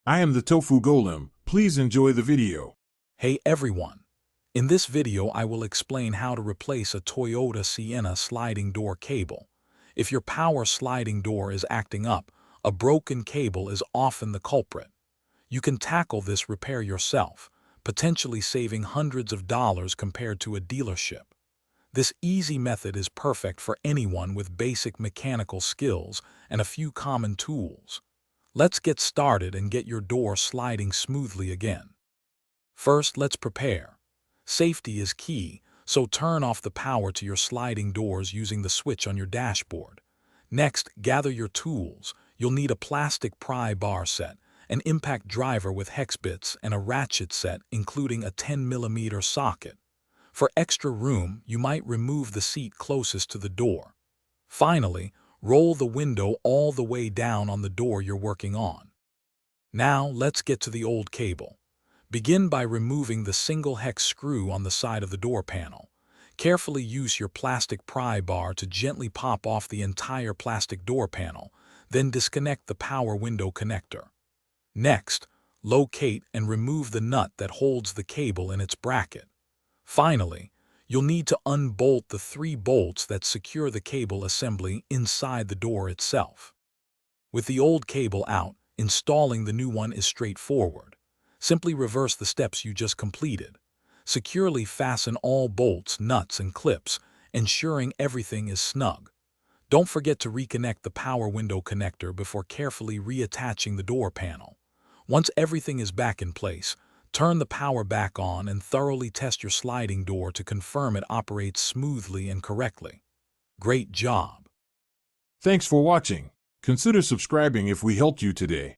I am the Tofu Golem. Please enjoy the video. Hey everyone! In this video I will explain how to replace a Toyota Sienna sliding door cable. If your power sliding door is acting up, a broken cable is often the culprit. You can tackle this repair yourself, potentially saving hundreds of dollars compared to a dealership. This easy method is perfect for anyone with basic mechanical skills and a few common tools. Let's get started and get your door sliding smoothly again. First, let's prepare. Safety is key, so turn off the power to your sliding doors using the switch on your dashboard. Next, gather your tools. You'll need a plastic pry bar set, an impact driver with hex bits, and a ratchet set including a 10mm socket. For extra room, you might remove the seat closest to the door. Finally, roll the window all the way down on the door you're working on. Now, let's get to the old cable. Begin by removing the single hex screw on the side of the door panel. Carefully use your plastic pry bar to gently pop off the entire plastic door panel, then disconnect the power window connector. Next, locate and remove the nut that holds the cable in its bracket. Finally, you'll need to unbolt the 3 bolts that secure the cable assembly inside the door itself. With the old cable out, installing the new one is straightforward. Simply reverse the steps you just completed. Securely fasten all bolts, nuts, and clips, ensuring everything is snug. Don't forget to reconnect the power window connector before carefully reattaching the door panel. Once everything is back in place, turn the power back on and thoroughly test your sliding door to confirm it operates smoothly and correctly. Great job! Thanks for watching. Consider subscribing if we helped you today.